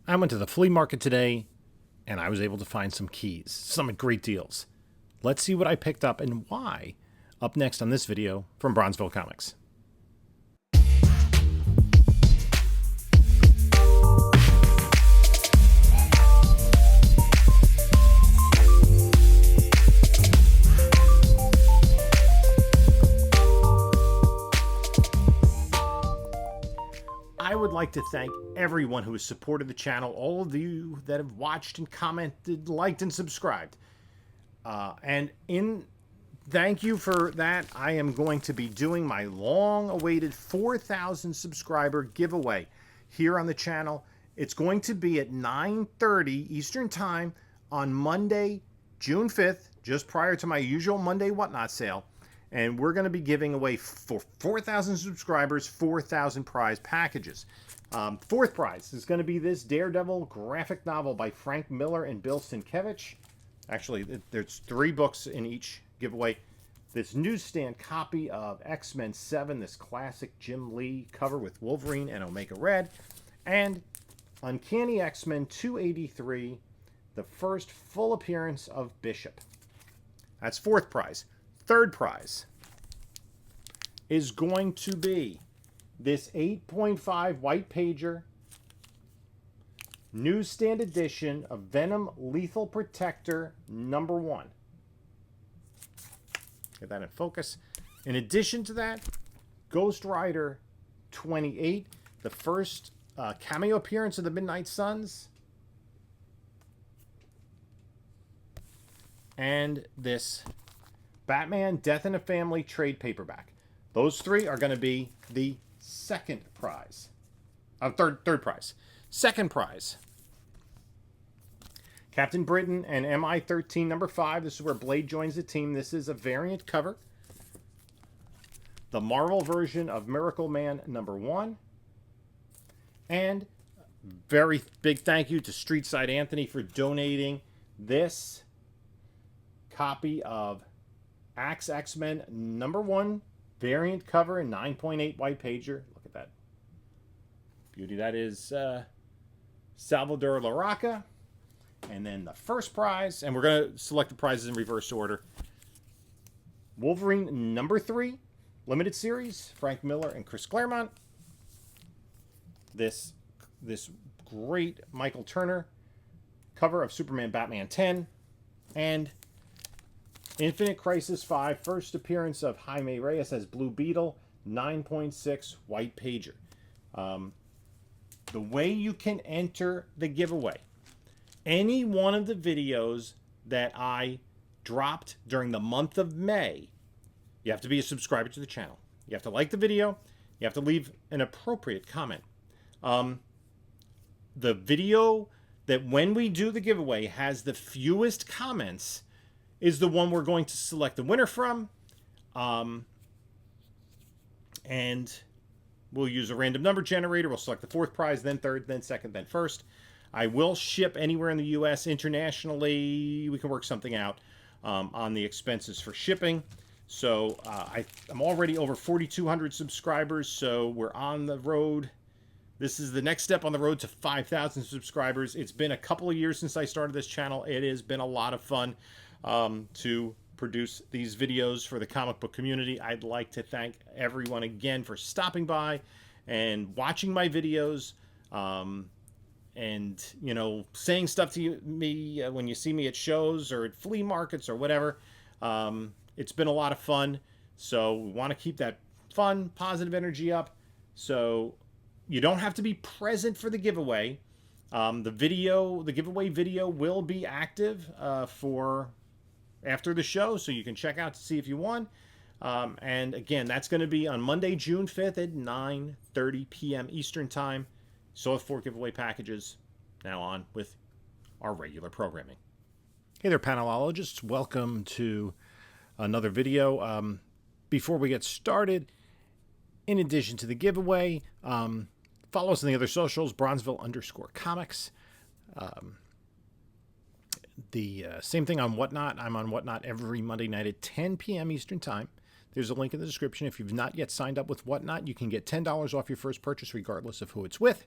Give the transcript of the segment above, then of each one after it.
I went to the flea market today and I was able to find some keys, some at great deals. Let's see what I picked up and why. Up next on this video from Bronzeville Comics. I would like to thank everyone who has supported the channel, all of you that have watched and commented, liked, and subscribed. Thank you for that. I am going to be doing my long-awaited 4,000 subscriber giveaway here on the channel. It's going to be at 9:30 Eastern Time on Monday, June 5th, just prior to my usual Monday Whatnot sale. And we're going to be giving away, for 4,000 subscribers, 4,000 prize packages. Fourth prize is going to be this Daredevil graphic novel by Frank Miller and Bill Sienkiewicz. Actually, there's 3 books in each giveaway. This newsstand copy of X-Men 7, this classic Jim Lee cover with Wolverine and Omega Red. And Uncanny X-Men 283, the first full appearance of Bishop. That's fourth prize. Third prize is going to be this 8.5 white pager newsstand edition of Venom Lethal Protector #1. Get that in focus. In addition to that, Ghost Rider 28, the first cameo appearance of the Midnight Suns. And this Batman Death in a Family trade paperback. Those 3 are going to be the second prize. Third prize. Second prize. Captain Britain and MI-13 #5. This is where Blade joins the team. This is a variant cover. The Marvel version of Miracle Man #1. And very big thank you to Streetside Anthony for donating this copy of Axe X-Men #1 variant cover in 9.8 white pager. Look at that beauty. That is Salvador Larroca. And then the first prize, and we're going to select the prizes in reverse order. Wolverine #3 limited series, Frank Miller and Chris Claremont. This great Michael Turner cover of Superman Batman 10. And Infinite Crisis 5, first appearance of Jaime Reyes as Blue Beetle, 9.6 white pager. The way you can enter the giveaway: any one of the videos that I dropped during the month of May, you have to be a subscriber to the channel. You have to like the video. You have to leave an appropriate comment. The video that, when we do the giveaway, has the fewest comments is the one we're going to select the winner from. And we'll use a random number generator. We'll select the fourth prize, then third, then second, then first. I will ship anywhere in the U.S. Internationally, we can work something out on the expenses for shipping. So I'm already over 4,200 subscribers, so we're on the road. This is the next step on the road to 5,000 subscribers. It's been a couple of years since I started this channel. It has been a lot of fun to produce these videos for the comic book community. I'd like to thank everyone again for stopping by and watching my videos. And, you know, saying stuff to me when you see me at shows or at flea markets or whatever. It's been a lot of fun. So we want to keep that fun, positive energy up. So you don't have to be present for the giveaway. The giveaway video will be active for after the show, so you can check out to see if you won. And again, that's going to be on Monday, June 5th at 9:30 p.m. Eastern Time. So 4 giveaway packages. Now on with our regular programming. Hey there, panelologists. Welcome to another video. Before we get started, in addition to the giveaway, follow us on the other socials, Bronzeville_comics. The same thing on Whatnot. I'm on Whatnot every Monday night at 10 p.m. Eastern Time. There's a link in the description. If you've not yet signed up with Whatnot, you can get $10 off your first purchase regardless of who it's with.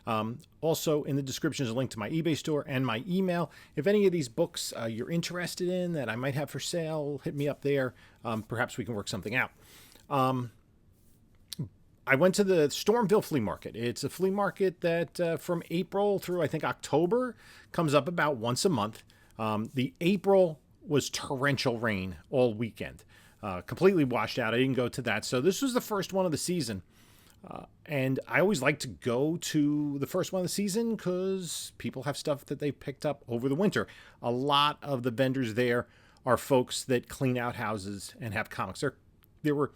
Also, in the description is a link to my eBay store and my email. If any of these books you're interested in that I might have for sale, hit me up there. Perhaps we can work something out. I went to the Stormville flea market. It's a flea market that from April through, I think, October comes up about once a month. The April was torrential rain all weekend. Completely washed out. I didn't go to that. So this was the first one of the season. And I always like to go to the first one of the season because people have stuff that they picked up over the winter. A lot of the vendors there are folks that clean out houses and have comics. There were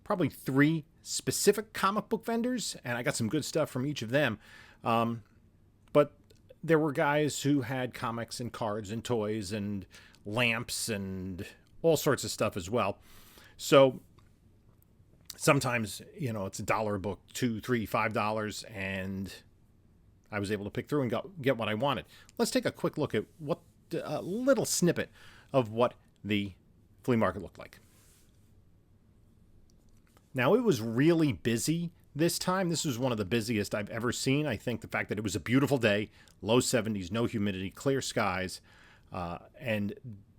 probably 3 specific comic book vendors, and I got some good stuff from each of them. But there were guys who had comics and cards and toys and lamps and all sorts of stuff as well. So sometimes, it's $1 a book, $2, $3, $5, and I was able to pick through and get what I wanted. Let's take a quick look at a little snippet of what the flea market looked like. Now, it was really busy this time. This was one of the busiest I've ever seen. I think the fact that it was a beautiful day, low 70s, no humidity, clear skies, and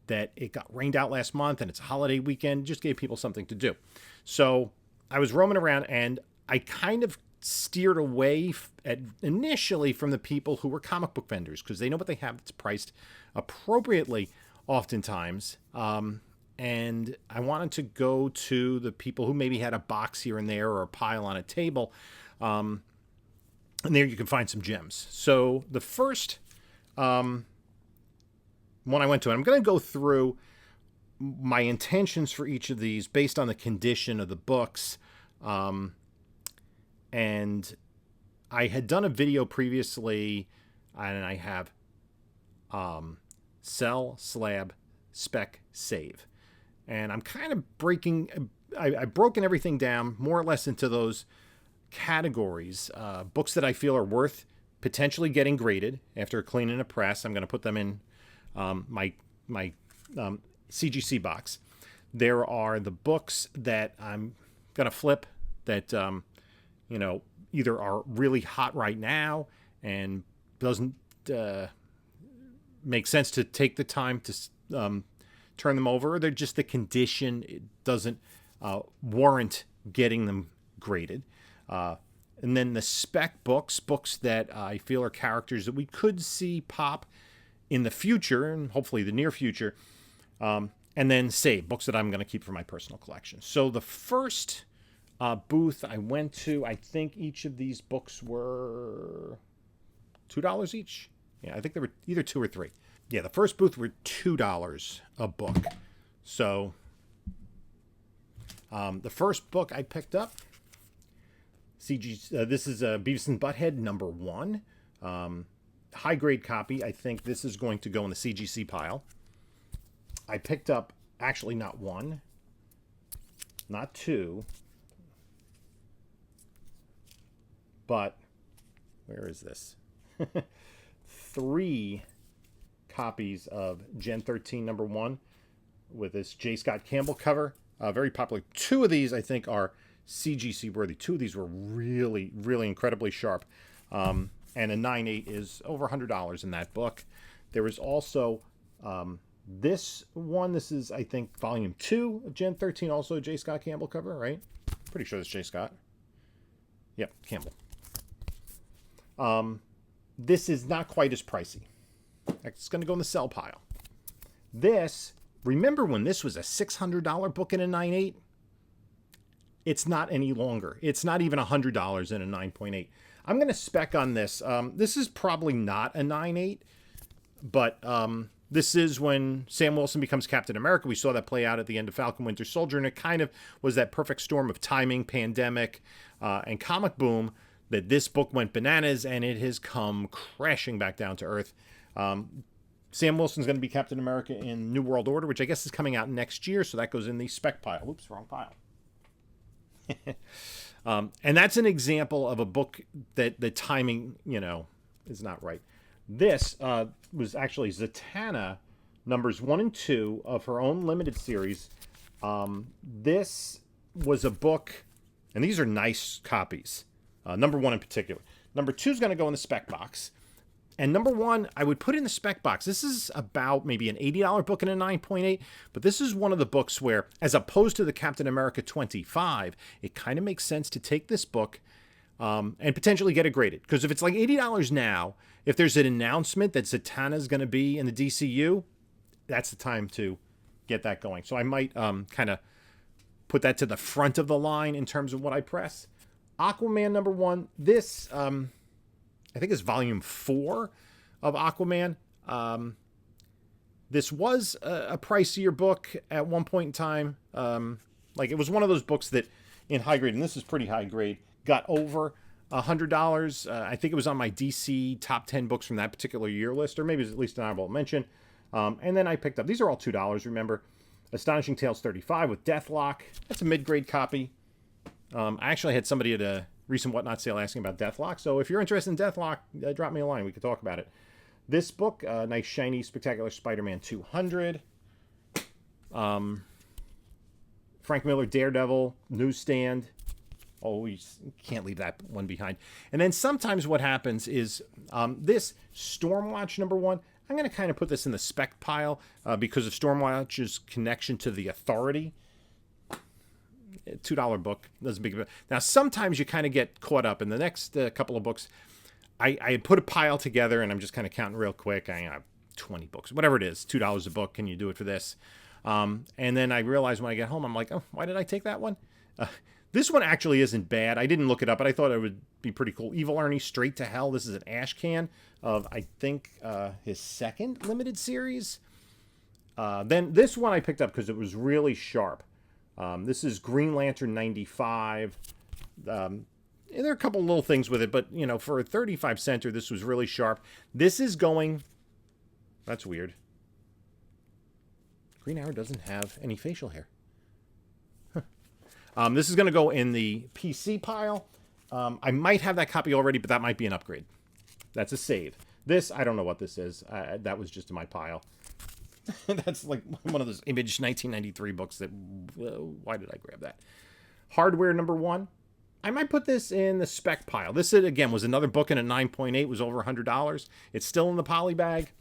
that it got rained out last month and it's a holiday weekend just gave people something to do. So I was roaming around and I kind of steered away initially from the people who were comic book vendors because they know what they have. It's priced appropriately oftentimes. And I wanted to go to the people who maybe had a box here and there or a pile on a table. And there you can find some gems. So the first one I went to, and I'm going to go through my intentions for each of these based on the condition of the books. And I had done a video previously, and I have sell, slab, spec, save. And I'm kind of I've broken everything down more or less into those categories. Books that I feel are worth potentially getting graded after cleaning a press. I'm going to put them in my CGC box. There are the books that I'm going to flip that, either are really hot right now and doesn't make sense to take the time to turn them over. They're just the condition. It doesn't warrant getting them graded. And then the spec books that I feel are characters that we could see pop in the future and hopefully the near future. And then save books that I'm going to keep for my personal collection. So the first booth I went to, I think each of these books were $2 each. Yeah, I think they were either 2 or 3. Yeah, the first booth were $2 a book. So the first book I picked up, this is Beavis and Butthead #1. High grade copy. I think this is going to go in the CGC pile. I picked up actually not 1, not 2, but where is this? 3 copies of Gen 13 #1 with this J. Scott Campbell cover. Very popular. 2 of these I think are CGC worthy. 2 of these were really, really incredibly sharp. And a 9.8 is over $100 in that book. There was also this one. This is, I think, volume 2 of Gen 13, also a J. Scott Campbell cover, right? Pretty sure it's J. Scott. Yep, Campbell. This is not quite as pricey. It's going to go in the sell pile. This, remember when this was a $600 book in a 9.8? It's not any longer. It's not even $100 in a 9.8. I'm going to spec on this. This is probably not a 9.8, but this is when Sam Wilson becomes Captain America. We saw that play out at the end of Falcon Winter Soldier, and it kind of was that perfect storm of timing, pandemic, and comic boom that this book went bananas, and it has come crashing back down to earth. Sam Wilson's going to be Captain America in New World Order, which I guess is coming out next year, so that goes in the spec pile. Oops, wrong pile. And that's an example of a book that the timing, is not right. This was actually Zatanna numbers 1 and 2 of her own limited series. This was a book, and these are nice copies. #1 in particular. Number 2 is going to go in the spec box. And number 1, I would put in the spec box. This is about maybe an $80 book and a 9.8, but this is one of the books where, as opposed to the Captain America 25, it kind of makes sense to take this book and potentially get it graded. Because if it's like $80 now, if there's an announcement that Zatanna's going to be in the DCU, that's the time to get that going. So I might kind of put that to the front of the line in terms of what I press. Aquaman number 1. This... I think it's volume 4 of Aquaman. This was a pricier book at one point in time. Like, it was one of those books that in high grade, and this is pretty high grade, got over $100. I think it was on my DC top 10 books from that particular year list, or maybe it's at least an honorable mention. And then I picked up, these are all $2, remember, Astonishing Tales 35 with Deathlock. That's a mid-grade copy. I actually had somebody at a recent Whatnot sale asking about Deathlock. So if you're interested in Deathlock, drop me a line. We could talk about it. This book, nice, shiny, spectacular Spider-Man 200. Frank Miller, Daredevil, newsstand. Always can't leave that one behind. And then sometimes what happens is this Stormwatch number 1, I'm going to kind of put this in the spec pile because of Stormwatch's connection to the Authority. $2 book doesn't big. Now sometimes you kind of get caught up in the next couple of books. I put a pile together and I'm just kind of counting real quick. I have 20 books, whatever it is, $2 a book. Can you do it for this? And then I realize when I get home, I'm like, oh, why did I take that one? This one actually isn't bad. I didn't look it up, but I thought it would be pretty cool. Evil Ernie Straight to Hell. This is an ash can of, I think, his second limited series. Then this one I picked up because it was really sharp. This is Green Lantern 95. There are a couple little things with it, but, you know, for a 35 center, this was really sharp. This is going... That's weird. Green Arrow doesn't have any facial hair. Huh. This is going to go in the PC pile. I might have that copy already, but that might be an upgrade. That's a save. This, I don't know what this is. That was just in my pile. That's like one of those Image 1993 books that, why did I grab that? Hardware number 1. I might put this in the spec pile. This, again, was another book in a 9.8, was over $100. It's still in the poly bag.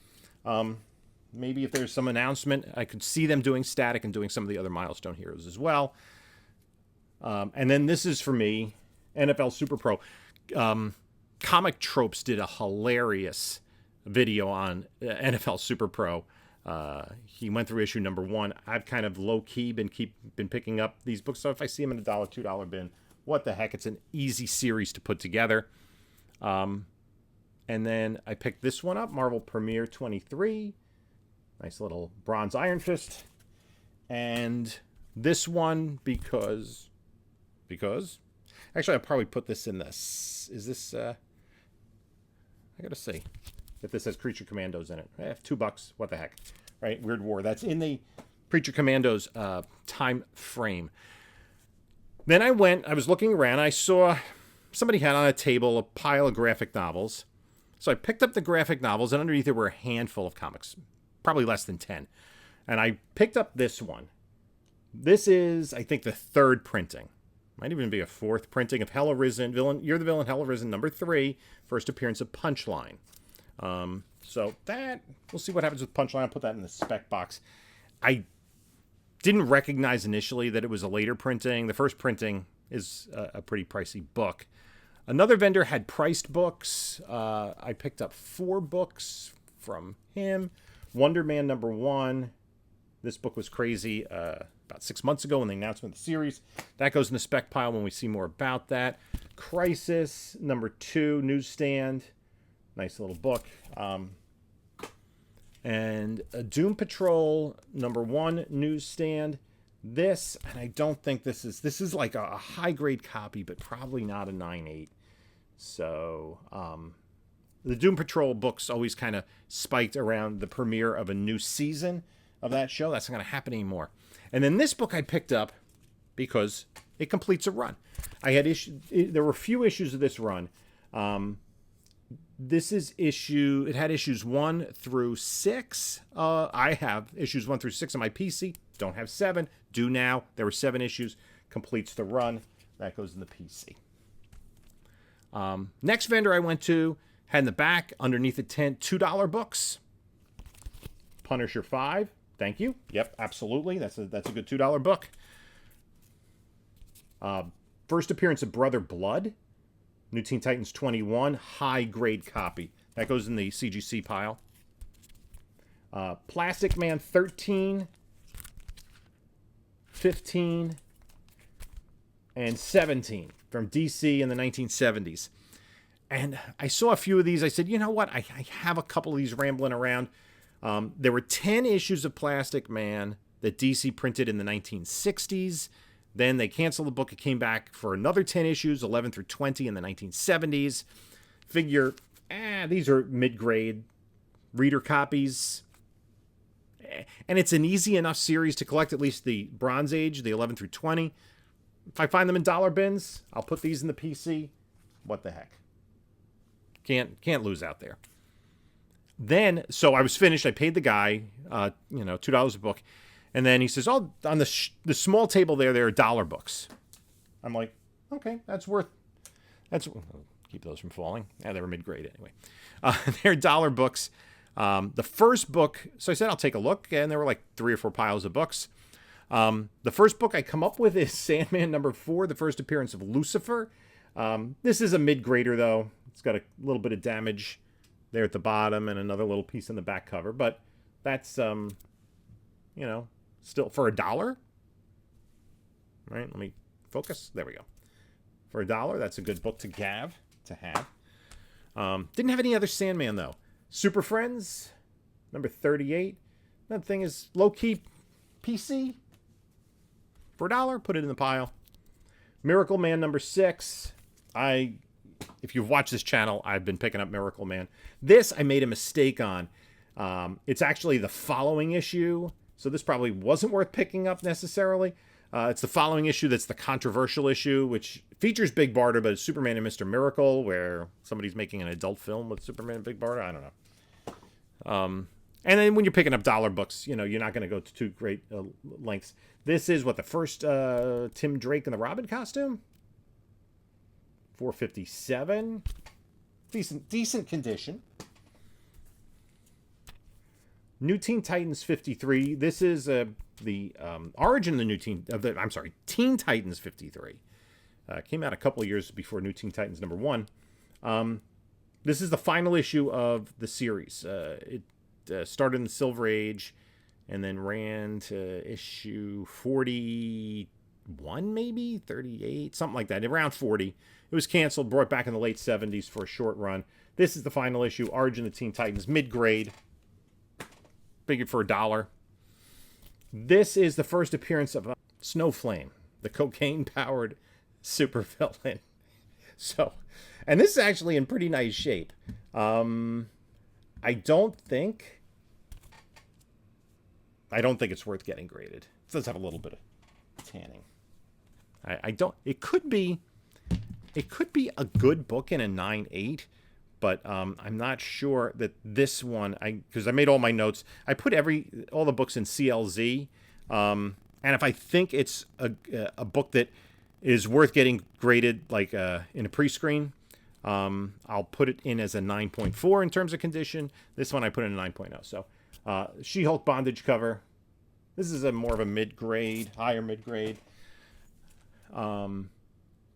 Maybe if there's some announcement, I could see them doing Static and doing some of the other Milestone Heroes as well. And then this is for me, NFL Super Pro. Comic Tropes did a hilarious video on NFL Super Pro. He went through issue number 1. I've kind of low-key been picking up these books, so if I see them in a $1, $2 bin, what the heck? It's an easy series to put together. And then I picked this one up, Marvel Premiere 23. Nice little bronze Iron Fist. And this one because... Actually, I'll probably put this in this. Is this... I gotta see if this has Creature Commandos in it. $2. What the heck? Right? Weird War. That's in the Creature Commandos time frame. Then I was looking around. I saw somebody had on a table a pile of graphic novels. So I picked up the graphic novels, and underneath there were a handful of comics. Probably less than 10. And I picked up this one. This is, I think, the 3rd printing. Might even be a 4th printing of Hell Arisen. You're the Villain, Hell Arisen, number 3. First appearance of Punchline. So that, we'll see what happens with Punchline. I'll put that in the spec box. I didn't recognize initially that it was a later printing. The first printing is a pretty pricey book. Another vendor had priced books. I picked up 4 books from him. Wonder Man number 1. This book was crazy about 6 months ago when they announced the series. That goes in the spec pile when we see more about that. Crisis number 2, newsstand. Nice little book. And Doom Patrol number 1, newsstand. This, and I don't think this is like a high-grade copy, but probably not a 9.8. So, the Doom Patrol books always kind of spiked around the premiere of a new season of that show. That's not going to happen anymore. And then this book I picked up because it completes a run. There were a few issues of this run. This is it had issues 1 through 6. I have issues 1 through 6 on my PC. Don't have 7. Do now. There were 7 issues. Completes the run. That goes in the PC. Next vendor I went to had in the back, underneath the tent, $2 books. Punisher 5. Thank you. Yep, absolutely. That's a good $2 book. First appearance of Brother Blood. New Teen Titans 21. High grade copy. That goes in the CGC pile. Plastic Man 13, 15, and 17 from DC in the 1970s. And I saw a few of these. I said, you know what? I have a couple of these rambling around. There were 10 issues of Plastic Man that DC printed in the 1960s. Then they canceled the book. It came back for another 10 issues, 11 through 20 in the 1970s. Figure, these are mid-grade reader copies. And it's an easy enough series to collect, at least the Bronze Age, the 11 through 20. If I find them in dollar bins, I'll put these in the PC. What the heck? Can't lose out there. Then, so I was finished. I paid the guy, $2 a book. And then he says, oh, on the small table there are dollar books. I'm like, okay, keep those from falling. Yeah, they were mid-grade anyway. They're dollar books. The first book, so I said, I'll take a look. And there were like 3 or 4 piles of books. The first book I come up with is Sandman #4, the first appearance of Lucifer. This is a mid-grader, though. It's got a little bit of damage there at the bottom and another little piece in the back cover. But that's, still for $1. Right, let me focus. There we go. For $1, that's a good book to have. Didn't have any other Sandman, though. Super Friends, number 38. That thing is low-key PC. For $1, put it in the pile. Miracle Man number 6. If you've watched this channel, I've been picking up Miracle Man. This I made a mistake on. It's actually the following issue, so this probably wasn't worth picking up necessarily. It's the following issue that's the controversial issue, which features Big Barda, but it's Superman and Mr. Miracle, where somebody's making an adult film with Superman and Big Barda. I don't know. And then when you're picking up dollar books, you're not going to go to too great lengths. This is the first Tim Drake in the Robin costume. $4.57. Decent condition. New Teen Titans 53. This is the origin of the Teen Titans 53. Came out a couple of years before New Teen Titans #1. This is the final issue of the series. It started in the Silver Age and then ran to issue 41, maybe 38, something like that, around 40. It was canceled, brought back in the late 70s for a short run. This is the final issue, Origin of the Teen Titans, mid-grade. Figured for $1. This is the first appearance of Snowflame, the cocaine-powered supervillain. So, and this is actually in pretty nice shape. I don't think it's worth getting graded. It does have a little bit of tanning. It could be a good book in a 9.8, but I'm not sure that this one, because I made all my notes. I put all the books in CLZ, and if I think it's a book that is worth getting graded, like in a pre-screen, I'll put it in as a 9.4 in terms of condition. This one I put in a 9.0. So She-Hulk bondage cover. This is more of a mid-grade, higher mid-grade.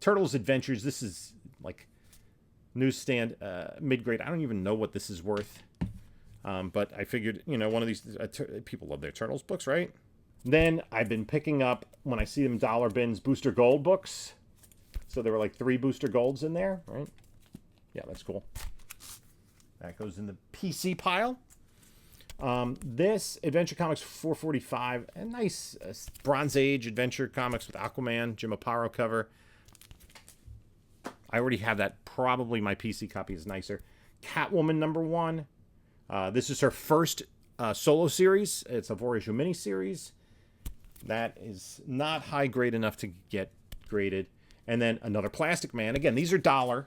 Turtles Adventures. This is like newsstand mid-grade. I don't even know what this is worth. But I figured, one of these, people love their Turtles books, right? Then I've been picking up, when I see them dollar bins, Booster Gold books. So there were like 3 Booster Golds in there, right? Yeah, that's cool. That goes in the PC pile. This Adventure Comics 445, a nice Bronze Age Adventure Comics with Aquaman, Jim Aparo cover. I already have that. Probably my PC copy is nicer. Catwoman #1. This is her first solo series. It's a Voriju miniseries. That is not high grade enough to get graded. And then another Plastic Man. Again, these are $1.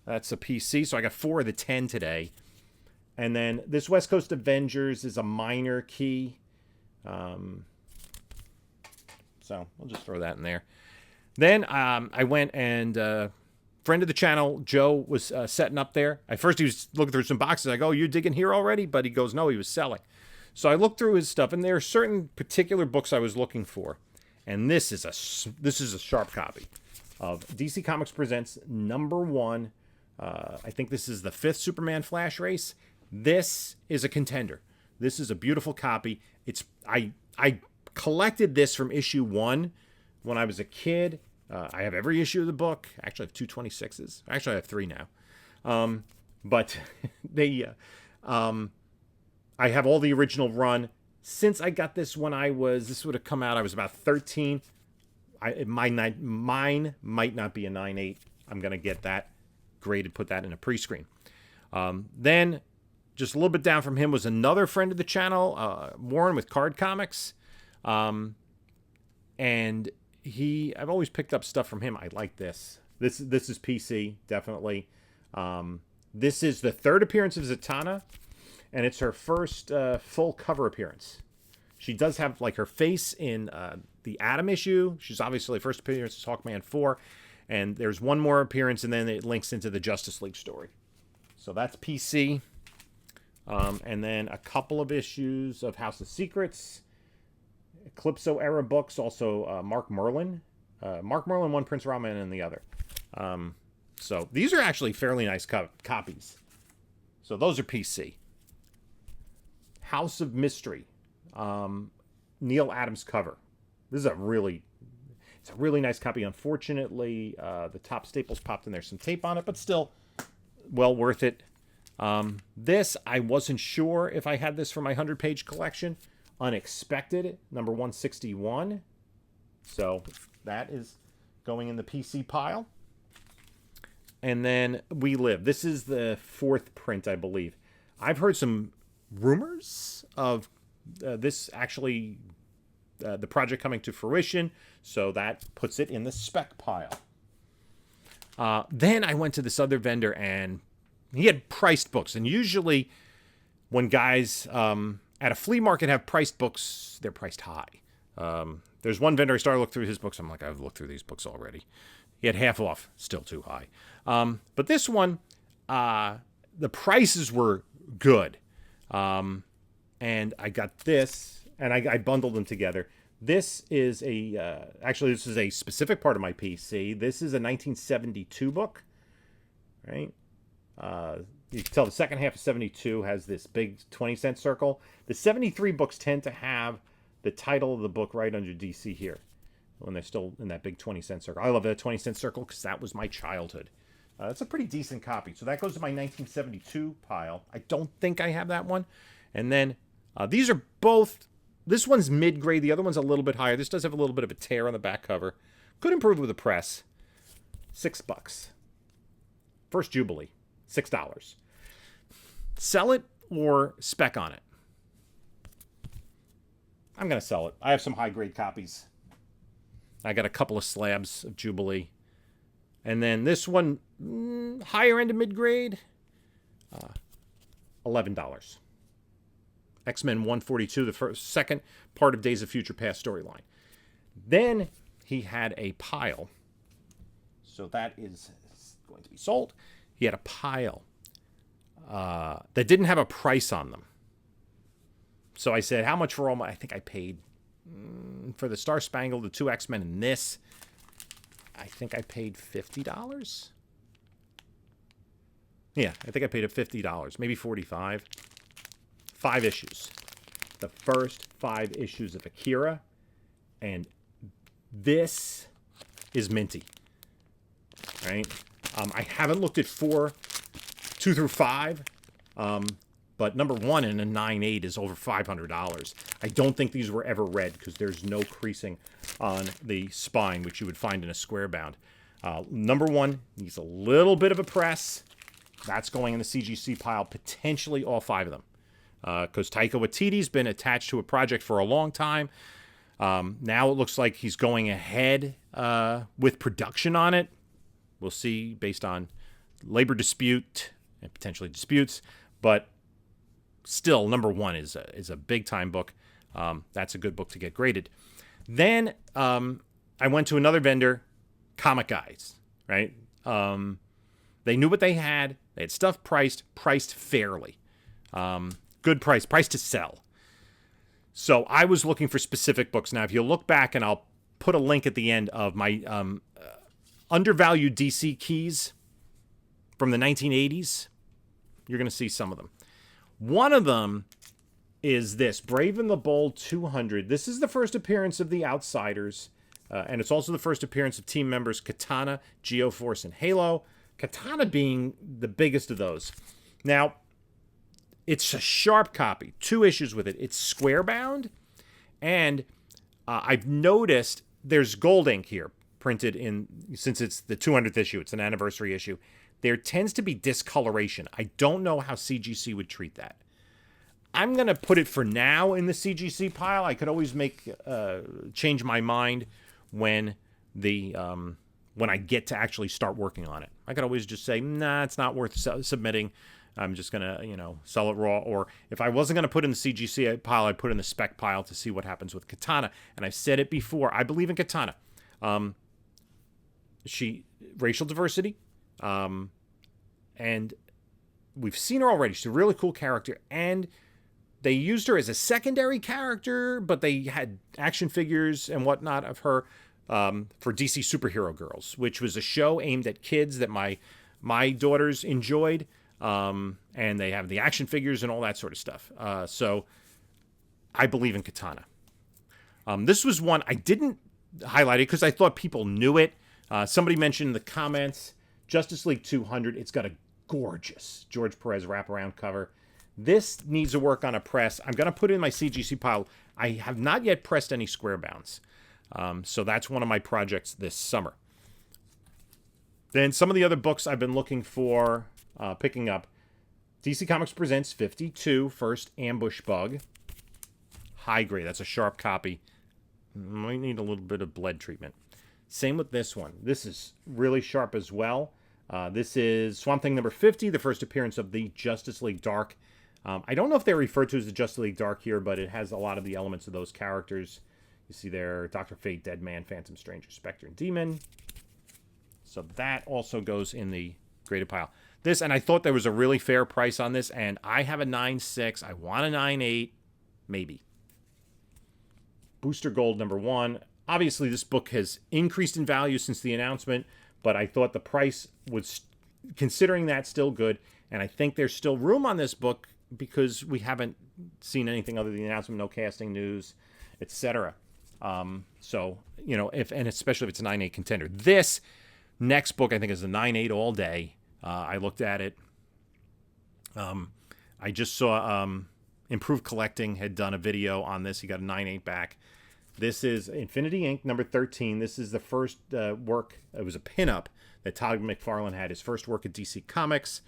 That's a PC, so I got 4 of the 10 today. And then this West Coast Avengers is a minor key. So we'll just throw that in there. Then I went and friend of the channel, Joe, was setting up there. At first, he was looking through some boxes. I go, you digging here already? But he goes, no, he was selling. So I looked through his stuff, and there are certain particular books I was looking for. And this is a sharp copy of DC Comics Presents #1. I think this is the 5th Superman Flash race. This is a contender. This is a beautiful copy. I collected this from issue 1 when I was a kid. I have every issue of the book. Actually, I have 2 26s. Actually, I have 3 now. But I have all the original run. Since I got this when this would have come out, I was about 13. Mine might not be a 9.8. I'm going to get that graded, put that in a pre-screen. Then, just a little bit down from him was another friend of the channel, Warren with Card Comics. And I've always picked up stuff from him. I like this. This is PC, definitely. This is the 3rd appearance of Zatanna. And it's her first full cover appearance. She does have like her face in the Atom issue. She's obviously first appearance is Hawkman 4. And there's one more appearance, and then it links into the Justice League story. So that's PC. And then a couple of issues of House of Secrets. Calypso era books, also Mark Merlin. Mark Merlin, one, Prince Raman, and the other. So these are actually fairly nice copies. So those are PC. House of Mystery, Neil Adams cover. This is a really nice copy. Unfortunately, the top staples popped in there, some tape on it, but still well worth it. This, I wasn't sure if I had this for my 100-page collection. Unexpected, number 161. So that is going in the PC pile. And then We Live. This is the 4th print, I believe. I've heard some rumors of this actually, the project coming to fruition, so that puts it in the spec pile. Then I went to this other vendor, and he had priced books. And usually when guys at a flea market have priced books, they're priced high. There's one vendor I started to look through his books. I'm like, I've looked through these books already. He had half off, still too high. But this one, the prices were good. And I got this, and I bundled them together. This is actually, this is a specific part of my PC. This is a 1972 book, right? You can tell the second half of 72 has this big 20-cent circle. The 73 books tend to have the title of the book right under DC here, when they're still in that big 20-cent circle. I love that 20-cent circle because that was my childhood. That's a pretty decent copy. So that goes to my 1972 pile. I don't think I have that one. And then these are both, this one's mid-grade. The other one's a little bit higher. This does have a little bit of a tear on the back cover. Could improve with the press. $6. First Jubilee, $6. Sell it or spec on it? I'm going to sell it. I have some high-grade copies. I got a couple of slabs of Jubilee. And then this one, higher end of mid-grade, $11. X-Men 142, the second part of Days of Future Past storyline. Then he had a pile. So that is going to be sold. He had a pile that didn't have a price on them. So I said, how much for all my... I think I paid for the Star Spangled, the 2 X-Men, and this... I think I paid $50. Yeah, I think I paid $50, maybe $45. 5 issues. The first 5 issues of Akira. And this is minty. Right? I haven't looked at 2 through 5. But number 1 in a 9.8 is over $500. I don't think these were ever read because there's no creasing on the spine, which you would find in a square bound. Number 1 needs a little bit of a press. That's going in the CGC pile, potentially all 5 of them. Because Taika Waititi's been attached to a project for a long time. Now it looks like he's going ahead with production on it. We'll see based on labor dispute and potentially disputes. But still, number 1 is a big-time book. That's a good book to get graded. Then I went to another vendor, Comic Guys, right? They knew what they had. They had stuff priced fairly. Good price to sell. So I was looking for specific books. Now, if you look back, and I'll put a link at the end of my undervalued DC keys from the 1980s, you're going to see some of them. One of them is this, Brave and the Bold 200. This is the first appearance of the Outsiders, and it's also the first appearance of team members Katana, Geoforce, and Halo. Katana being the biggest of those. Now, it's a sharp copy. 2 issues with it. It's square bound, and I've noticed there's gold ink here printed in, since it's the 200th issue, it's an anniversary issue. There tends to be discoloration. I don't know how CGC would treat that. I'm going to put it for now in the CGC pile. I could always change my mind when I get to actually start working on it. I could always just say, nah, it's not worth submitting. I'm just going to, sell it raw. Or if I wasn't going to put in the CGC pile, I'd put in the spec pile to see what happens with Katana. And I've said it before. I believe in Katana. Racial diversity. And we've seen her already. She's a really cool character. And they used her as a secondary character, but they had action figures and whatnot of her for DC Superhero Girls, which was a show aimed at kids that my daughters enjoyed. And they have the action figures and all that sort of stuff. So I believe in Katana. This was one I didn't highlight it because I thought people knew it. Somebody mentioned in the comments, Justice League 200. It's got a gorgeous George Perez wraparound cover. This needs to work on a press. I'm going to put it in my CGC pile. I have not yet pressed any square bounds. So that's one of my projects this summer. Then some of the other books I've been looking for picking up. DC Comics Presents 52, First Ambush Bug. High grade. That's a sharp copy. Might need a little bit of bled treatment. Same with this one. This is really sharp as well. This is Swamp Thing number 50, the first appearance of the Justice League Dark. I don't know if they're referred to as the Justice League Dark here, but it has a lot of the elements of those characters. You see there, Dr. Fate, Deadman, Phantom Stranger, Spectre, and Demon. So that also goes in the graded pile. This, and I thought there was a really fair price on this, and I have a 9.6. I want a 9.8, maybe. Booster Gold number 1. Obviously, this book has increased in value since the announcement, but I thought the price was, considering that, still good. And I think there's still room on this book because we haven't seen anything other than the announcement, no casting news, etc. So, and especially if it's a 9.8 contender. This next book, I think, is a 9.8 all day. I looked at it. I just saw Improved Collecting had done a video on this. He got a 9.8 back. This is Infinity Inc. number 13. This is the first work. It was a pinup that Todd McFarlane had, his first work at DC Comics.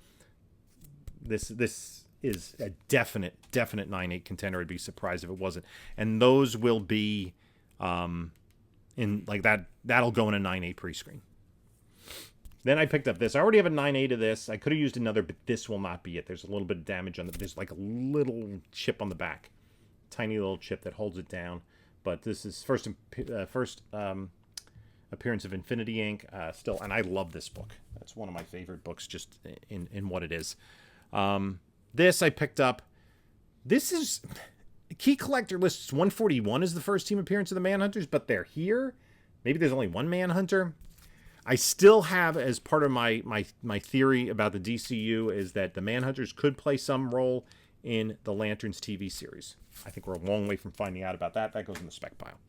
This is a definite 9.8 contender. I'd be surprised if it wasn't. And those will be in like that. That'll go in a 9.8 pre-screen. Then I picked up this. I already have a 9.8 of this. I could have used another, but this will not be it. There's a little bit of damage on there's like a little chip on the back, tiny little chip that holds it down. But this is first appearance of Infinity Inc. Still, and I love this book. That's one of my favorite books, just in what it is. This I picked up. This is Key Collector lists 141 as the first team appearance of the Manhunters, but they're here. Maybe there's only one Manhunter. I still have, as part of my theory about the DCU, is that the Manhunters could play some role in the Lanterns TV series. I think we're a long way from finding out about that. That goes in the spec pile.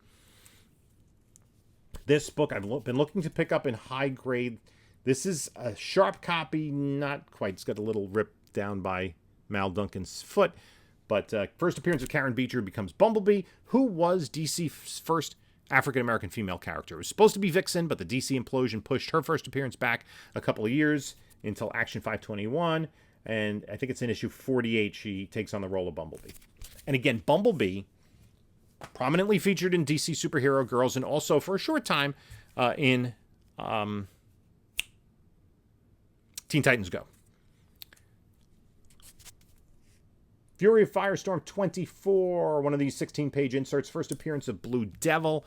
This book I've been looking to pick up in high grade. This is a sharp copy, not quite. It's got a little rip down by Mal Duncan's foot. But first appearance of Karen Beecher becomes Bumblebee, who was DC's first African-American female character. It was supposed to be Vixen, but the DC implosion pushed her first appearance back a couple of years until Action 521. And I think it's in issue 48 she takes on the role of Bumblebee. And again, Bumblebee, prominently featured in DC Superhero Girls and also for a short time in Teen Titans Go. Fury of Firestorm 24, one of these 16-page inserts. First appearance of Blue Devil.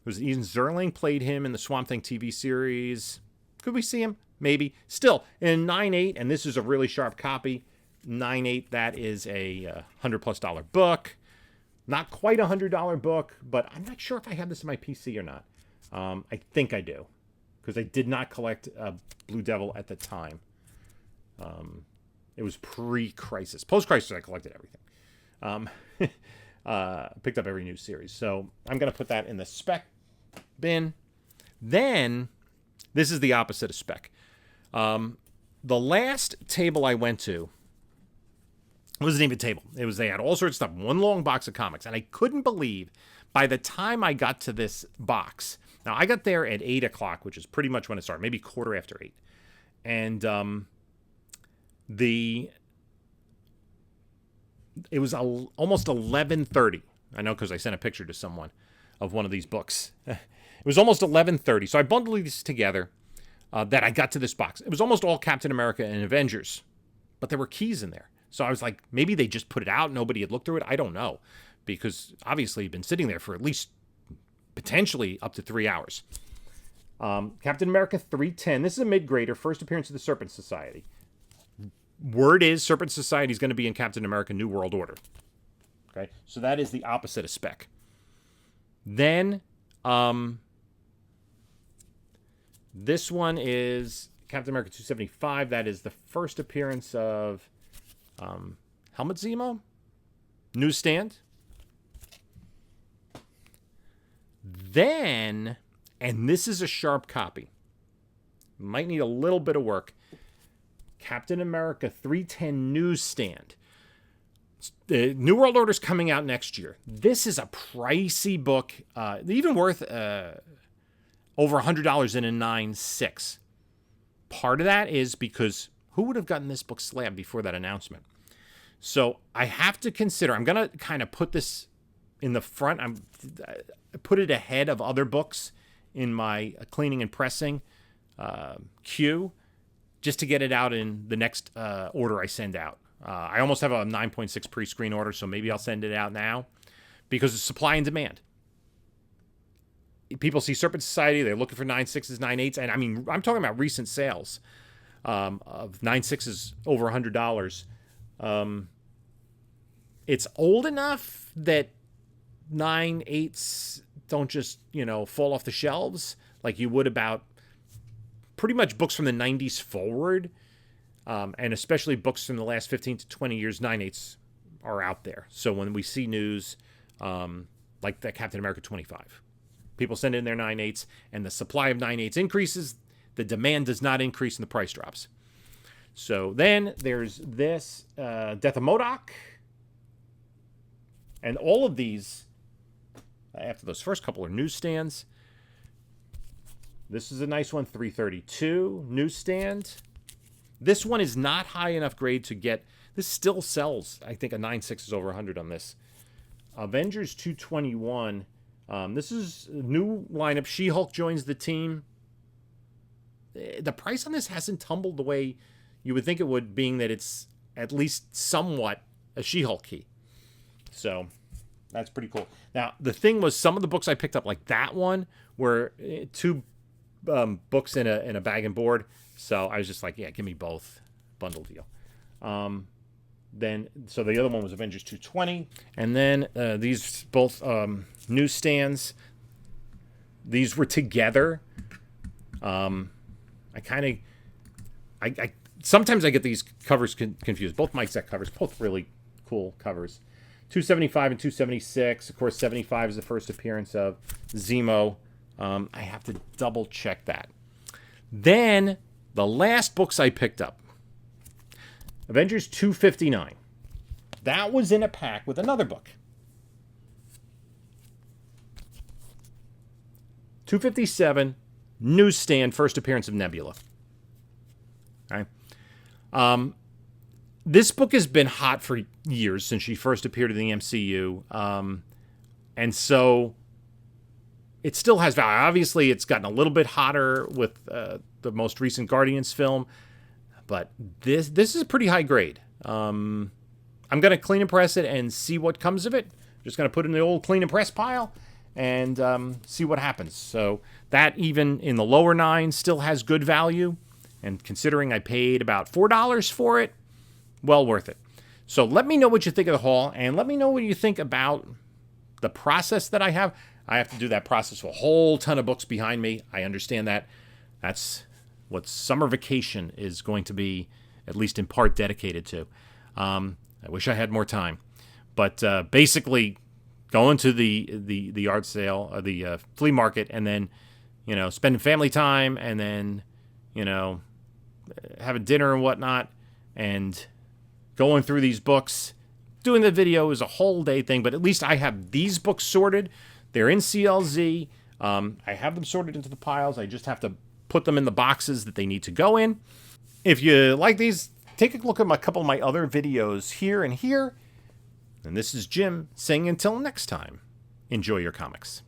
Was Ian Zerling played him in the Swamp Thing TV series. Could we see him? Maybe. Still, in 9.8, and this is a really sharp copy, 9.8, that is a $100+ book. Not quite a $100 book, but I'm not sure if I have this in my PC or not. I think I do, because I did not collect Blue Devil at the time. It was pre-Crisis. Post-Crisis, I collected everything. Picked up every new series. So I'm going to put that in the spec bin. Then, this is the opposite of spec. The last table I went to wasn't even a table. They had all sorts of stuff. One long box of comics. And I couldn't believe by the time I got to this box. Now, I got there at 8 o'clock, which is pretty much when it started. Maybe quarter after 8. And it was almost 11:30. I know because I sent a picture to someone of one of these books. It was almost 11:30. So I bundled these together that I got to this box. It was almost all Captain America and Avengers. But there were keys in there. So I was like, maybe they just put it out. Nobody had looked through it. I don't know. Because obviously, you've been sitting there for at least potentially up to 3 hours. Captain America 310. This is a mid-grader. First appearance of the Serpent Society. Word is Serpent Society is going to be in Captain America New World Order. Okay, so that is the opposite of spec. Then, this one is Captain America 275. That is the first appearance of Helmut Zemo. Newsstand. Then, and this is a sharp copy. Might need a little bit of work. Captain America 310 Newsstand. The New World Order's coming out next year. This is a pricey book, even worth over $100 in a 9.6. Part of that is because who would have gotten this book slabbed before that announcement? So I have to consider, I'm going to kind of put this in the front. I put it ahead of other books in my cleaning and pressing queue, just to get it out in the next order I send out. I almost have a 9.6 pre-screen order, so maybe I'll send it out now because it's supply and demand. People see Serpent Society, they're looking for 9.6s, 9.8s, and I mean, I'm talking about recent sales of 9.6s over $100. It's old enough that 9.8s don't just, fall off the shelves like you would about pretty much books from the 90s forward, and especially books from the last 15 to 20 years, 9.8s are out there. So when we see news like that Captain America 25, people send in their 9.8s, and the supply of 9.8s increases, the demand does not increase, and the price drops. So then there's this Death of MODOK, and all of these, after those first couple, are newsstands. This is a nice one, 332 newsstand. This one is not high enough grade to get. This still sells. I think a 9.6 is over 100 on this. Avengers 221. This is a new lineup. She-Hulk joins the team. The price on this hasn't tumbled the way you would think it would, being that it's at least somewhat a She-Hulk key. So that's pretty cool. Now, the thing was, some of the books I picked up, like that one, were two books in a bag and board. So I was just like, yeah, give me both. Bundle deal. So the other one was Avengers 220. And then these both newsstands. These were together. Sometimes I get these covers confused. Both Mike's Zek covers, both really cool covers. 275 and 276. Of course, 75 is the first appearance of Zemo. I have to double check that. Then the last books I picked up, Avengers 259. That was in a pack with another book. 257, newsstand, first appearance of Nebula. Okay. This book has been hot for years since she first appeared in the MCU. And so it still has value. Obviously, it's gotten a little bit hotter with the most recent Guardians film. But this is a pretty high grade. I'm going to clean and press it and see what comes of it. Just going to put it in the old clean and press pile and see what happens. So that, even in the lower 9s, still has good value. And considering I paid about $4 for it, well worth it. So let me know what you think of the haul, and let me know what you think about the process that I have. I have to do that process with a whole ton of books behind me. I understand that. That's what summer vacation is going to be, at least in part, dedicated to. I wish I had more time. But basically, going to the yard sale, or the flea market, and then, spending family time, and then, having dinner and whatnot, and going through these books. Doing the video is a whole day thing, but at least I have these books sorted. They're in CLZ. I have them sorted into the piles. I just have to put them in the boxes that they need to go in. If you like these, take a look at a couple of my other videos here and here. And this is Jim saying until next time, enjoy your comics.